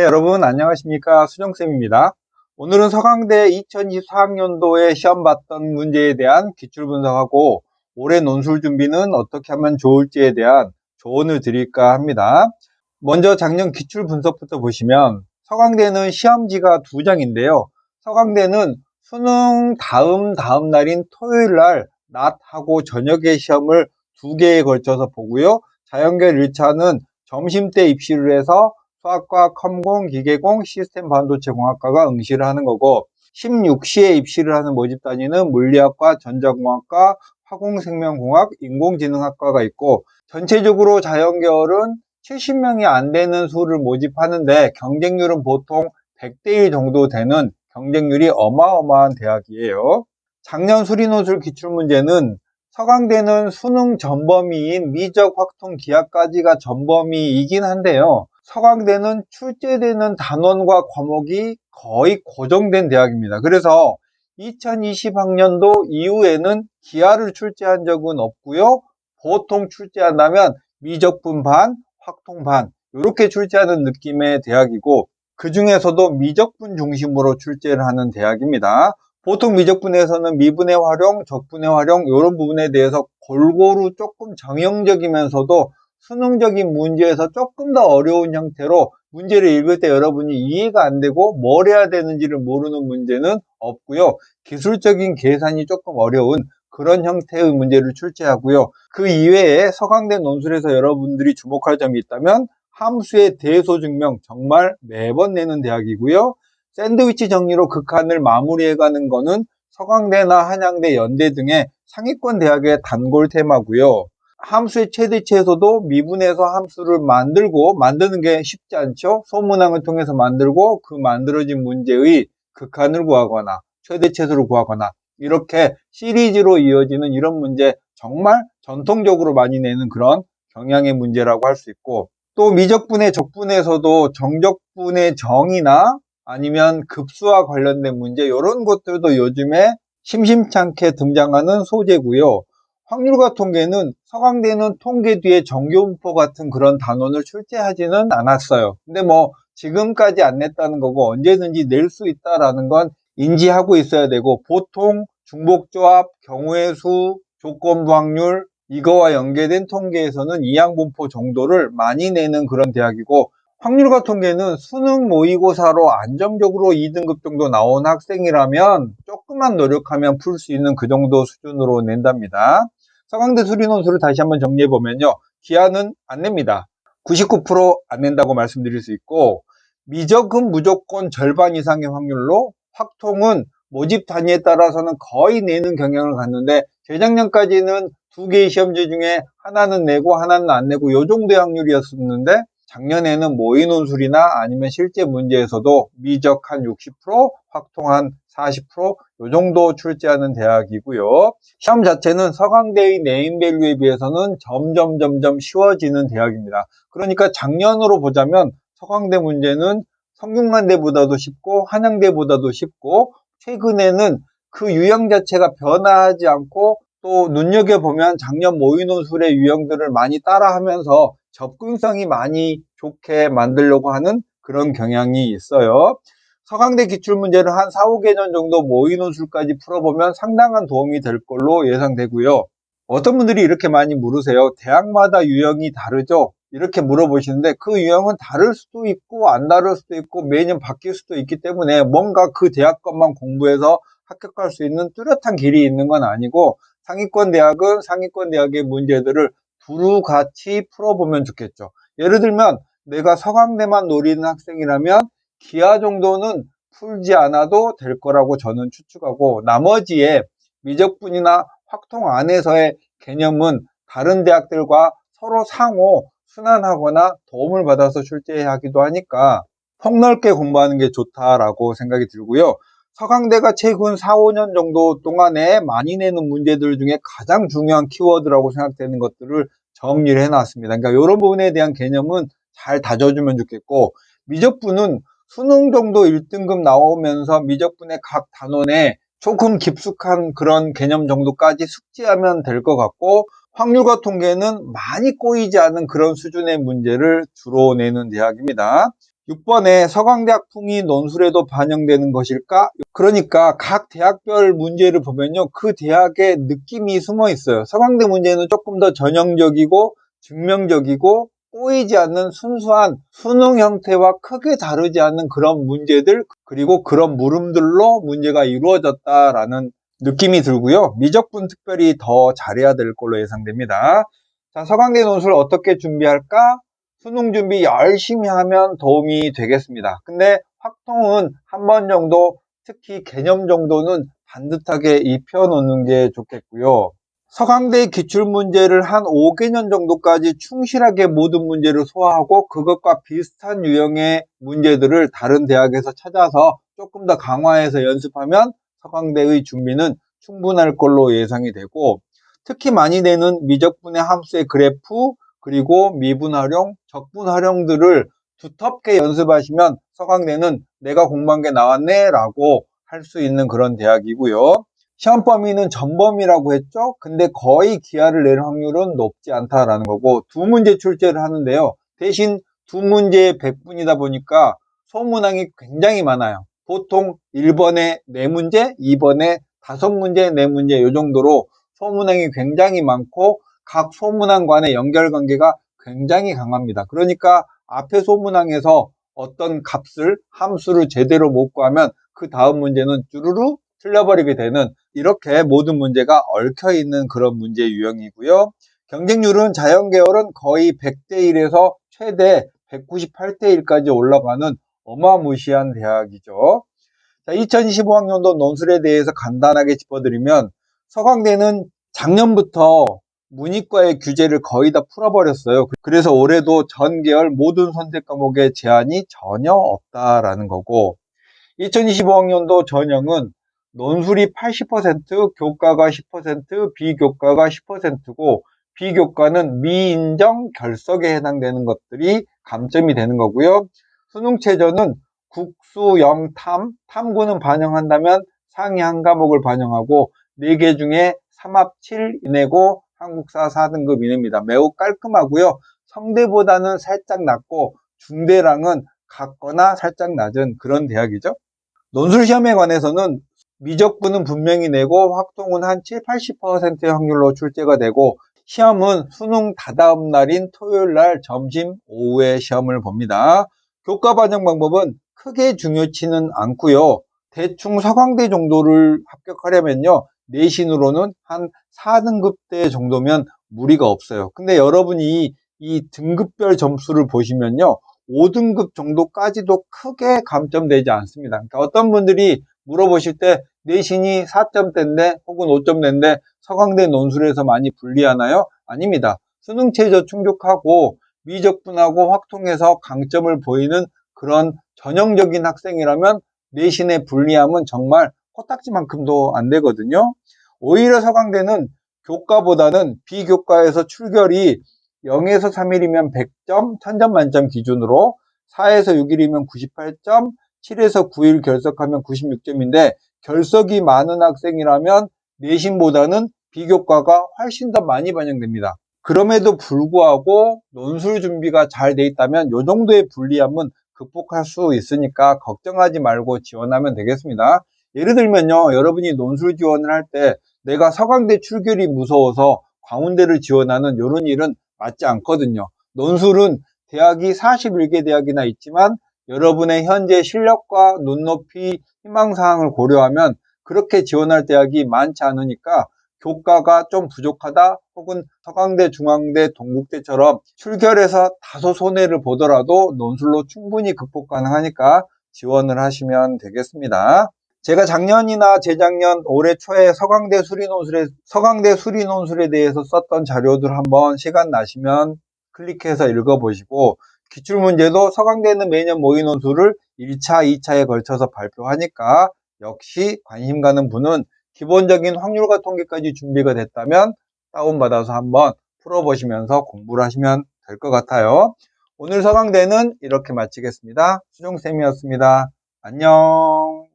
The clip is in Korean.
여러분 안녕하십니까? 수정쌤입니다. 오늘은 서강대 2024학년도에 시험 봤던 문제에 대한 기출 분석하고 올해 논술 준비는 어떻게 하면 좋을지에 대한 조언을 드릴까 합니다. 먼저 작년 기출 분석부터 보시면 서강대는 시험지가 2장인데요. 서강대는 수능 다음 날인 토요일 날 낮하고 저녁에 시험을 2개에 걸쳐서 보고요. 자연계 1차는 점심때 입시를 해서 수학과 컴공, 기계공, 시스템 반도체공학과가 응시를 하는 거고 16시에 입시를 하는 모집 단위는 물리학과, 전자공학과, 화공생명공학, 인공지능학과가 있고 전체적으로 자연계열은 70명이 안 되는 수를 모집하는데 경쟁률은 보통 100대 1 정도 되는 경쟁률이 어마어마한 대학이에요. 작년 수리논술 기출문제는 서강대는 수능 전범위인 미적, 확통, 기하까지가 전범위이긴 한데요. 서강대는 출제되는 단원과 과목이 거의 고정된 대학입니다. 그래서 2020학년도 이후에는 기하를 출제한 적은 없고요. 보통 출제한다면 미적분 반, 확통 반 이렇게 출제하는 느낌의 대학이고 그 중에서도 미적분 중심으로 출제를 하는 대학입니다. 보통 미적분에서는 미분의 활용, 적분의 활용 이런 부분에 대해서 골고루 조금 정형적이면서도 수능적인 문제에서 조금 더 어려운 형태로 문제를 읽을 때 여러분이 이해가 안 되고 뭘 해야 되는지를 모르는 문제는 없고요. 기술적인 계산이 조금 어려운 그런 형태의 문제를 출제하고요. 그 이외에 서강대 논술에서 여러분들이 주목할 점이 있다면 함수의 대소증명 정말 매번 내는 대학이고요. 샌드위치 정리로 극한을 마무리해가는 거는 서강대나 한양대, 연대 등의 상위권 대학의 단골 테마고요. 함수의 최대치에서도 미분에서 함수를 만드는 게 쉽지 않죠. 소문항을 통해서 만들고 그 만들어진 문제의 극한을 구하거나 최대치수를 구하거나 이렇게 시리즈로 이어지는 이런 문제 정말 전통적으로 많이 내는 그런 경향의 문제라고 할 수 있고 또 미적분의 적분에서도 정적분의 정의나 아니면 급수와 관련된 문제 이런 것들도 요즘에 심심찮게 등장하는 소재고요. 확률과 통계는 서강대는 통계 뒤에 정교분포 같은 그런 단원을 출제하지는 않았어요. 근데 뭐 지금까지 안 냈다는 거고 언제든지 낼 수 있다라는 건 인지하고 있어야 되고 보통 중복조합, 경우의 수, 조건부 확률 이거와 연계된 통계에서는 이항분포 정도를 많이 내는 그런 대학이고 확률과 통계는 수능 모의고사로 안정적으로 2등급 정도 나온 학생이라면 조금만 노력하면 풀 수 있는 그 정도 수준으로 낸답니다. 서강대 수리논술을 다시 한번 정리해보면요. 기하는 안 냅니다. 99%안 낸다고 말씀드릴 수 있고 미적은 무조건 절반 이상의 확률로 확통은 모집 단위에 따라서는 거의 내는 경향을 갖는데 재작년까지는 2개의 시험지 중에 하나는 내고 하나는 안 내고 이 정도의 확률이었었는데 작년에는 모의논술이나 아니면 실제 문제에서도 미적 한 60%, 확통 한 40%이 정도 출제하는 대학이고요. 시험 자체는 서강대의 네임밸류에 비해서는 점점 쉬워지는 대학입니다. 그러니까 작년으로 보자면 서강대 문제는 성균관대보다도 쉽고 한양대보다도 쉽고 최근에는 그 유형 자체가 변화하지 않고 또 눈여겨보면 작년 모의논술의 유형들을 많이 따라하면서 접근성이 많이 좋게 만들려고 하는 그런 경향이 있어요. 서강대 기출문제를 한 4, 5개년 정도 모의논술까지 풀어보면 상당한 도움이 될 걸로 예상되고요. 어떤 분들이 이렇게 많이 물으세요. 대학마다 유형이 다르죠? 이렇게 물어보시는데 그 유형은 다를 수도 있고 안 다를 수도 있고 매년 바뀔 수도 있기 때문에 뭔가 그 대학 것만 공부해서 합격할 수 있는 뚜렷한 길이 있는 건 아니고 상위권 대학은 상위권 대학의 문제들을 두루 같이 풀어보면 좋겠죠. 예를 들면 내가 서강대만 노리는 학생이라면 기하 정도는 풀지 않아도 될 거라고 저는 추측하고 나머지의 미적분이나 확통 안에서의 개념은 다른 대학들과 서로 상호 순환하거나 도움을 받아서 출제하기도 하니까 폭넓게 공부하는 게 좋다라고 생각이 들고요. 서강대가 최근 4, 5년 정도 동안에 많이 내는 문제들 중에 가장 중요한 키워드라고 생각되는 것들을 정리를 해놨습니다. 그러니까 이런 부분에 대한 개념은 잘 다져주면 좋겠고 미적분은 수능 정도 1등급 나오면서 미적분의 각 단원에 조금 깊숙한 그런 개념 정도까지 숙지하면 될 것 같고 확률과 통계는 많이 꼬이지 않은 그런 수준의 문제를 주로 내는 대학입니다. 6번에 서강대 학풍이 논술에도 반영되는 것일까? 그러니까 각 대학별 문제를 보면요, 그 대학의 느낌이 숨어 있어요. 서강대 문제는 조금 더 전형적이고 증명적이고 꼬이지 않는 순수한 수능 형태와 크게 다르지 않는 그런 문제들, 그리고 그런 물음들로 문제가 이루어졌다라는 느낌이 들고요. 미적분 특별히 더 잘해야 될 걸로 예상됩니다. 자, 서강대 논술 어떻게 준비할까? 수능 준비 열심히 하면 도움이 되겠습니다. 근데 확통은 한 번 정도, 특히 개념 정도는 반듯하게 입혀놓는 게 좋겠고요. 서강대 기출문제를 한 5개년 정도까지 충실하게 모든 문제를 소화하고 그것과 비슷한 유형의 문제들을 다른 대학에서 찾아서 조금 더 강화해서 연습하면 서강대의 준비는 충분할 걸로 예상이 되고, 특히 많이 되는 미적분의 함수의 그래프, 그리고 미분 활용, 적분 활용들을 두텁게 연습하시면 서강대는 내가 공부한 게 나왔네 라고 할 수 있는 그런 대학이고요. 시험 범위는 전범위라고 했죠. 근데 거의 기하를 낼 확률은 높지 않다라는 거고, 두 문제 출제를 하는데요. 대신 두 문제에 100분이다 보니까 소문항이 굉장히 많아요. 보통 1번에 4문제, 2번에 5문제, 4문제 이 정도로 소문항이 굉장히 많고 각 소문항 간의 연결관계가 굉장히 강합니다. 그러니까 앞에 소문항에서 어떤 값을, 함수를 제대로 못 구하면 그 다음 문제는 쭈루루 틀려버리게 되는, 이렇게 모든 문제가 얽혀있는 그런 문제 유형이고요. 경쟁률은 자연계열은 거의 100대 1에서 최대 198대 1까지 올라가는 어마무시한 대학이죠. 자, 2025학년도 논술에 대해서 간단하게 짚어드리면, 서강대는 작년부터 문이과의 규제를 거의 다 풀어버렸어요. 그래서 올해도 전 계열 모든 선택 과목에 제한이 전혀 없다라는 거고, 2025학년도 전형은 논술이 80%, 교과가 10%, 비교과가 10%고, 비교과는 미인정 결석에 해당되는 것들이 감점이 되는 거고요. 수능 최저는 국수, 영, 탐구는 반영한다면 상위 한 과목을 반영하고 4개 중에 3합 7 이내고 한국사 4등급 이내입니다. 매우 깔끔하고요. 성대보다는 살짝 낮고 중대랑은 같거나 살짝 낮은 그런 대학이죠. 논술 시험에 관해서는 미적분은 분명히 내고 확통은 한 7, 80%의 확률로 출제가 되고, 시험은 수능 다다음 날인 토요일 날 점심 오후에 시험을 봅니다. 교과 반영 방법은 크게 중요치는 않고요. 대충 서강대 정도를 합격하려면요, 내신으로는 한 4등급대 정도면 무리가 없어요. 근데 여러분이 이 등급별 점수를 보시면요, 5등급 정도까지도 크게 감점되지 않습니다. 그러니까 어떤 분들이 물어보실 때 내신이 4점대인데 혹은 5점대인데 서강대 논술에서 많이 불리하나요? 아닙니다. 수능 최저 충족하고 미적분하고 확통해서 강점을 보이는 그런 전형적인 학생이라면 내신의 불리함은 정말 코딱지만큼도 안 되거든요. 오히려 서강대는 교과보다는 비교과에서 출결이 0에서 3일이면 100점, 1000점 만점 기준으로 4에서 6일이면 98점, 7에서 9일 결석하면 96점인데, 결석이 많은 학생이라면 내신보다는 비교과가 훨씬 더 많이 반영됩니다. 그럼에도 불구하고 논술 준비가 잘 돼 있다면 이 정도의 불리함은 극복할 수 있으니까 걱정하지 말고 지원하면 되겠습니다. 예를 들면요, 여러분이 논술 지원을 할 때 내가 서강대 출결이 무서워서 광운대를 지원하는 이런 일은 맞지 않거든요. 논술은 대학이 41개 대학이나 있지만 여러분의 현재 실력과 눈높이, 희망사항을 고려하면 그렇게 지원할 대학이 많지 않으니까 교과가 좀 부족하다 혹은 서강대, 중앙대, 동국대처럼 출결해서 다소 손해를 보더라도 논술로 충분히 극복 가능하니까 지원을 하시면 되겠습니다. 제가 작년이나 재작년 올해 초에 서강대 수리 논술에 대해서 썼던 자료들 한번 시간 나시면 클릭해서 읽어보시고, 기출문제도 서강대는 매년 모의 논술을 1차, 2차에 걸쳐서 발표하니까 역시 관심 가는 분은 기본적인 확률과 통계까지 준비가 됐다면 다운받아서 한번 풀어보시면서 공부를 하시면 될 것 같아요. 오늘 서강대는 이렇게 마치겠습니다. 수종쌤이었습니다. 안녕.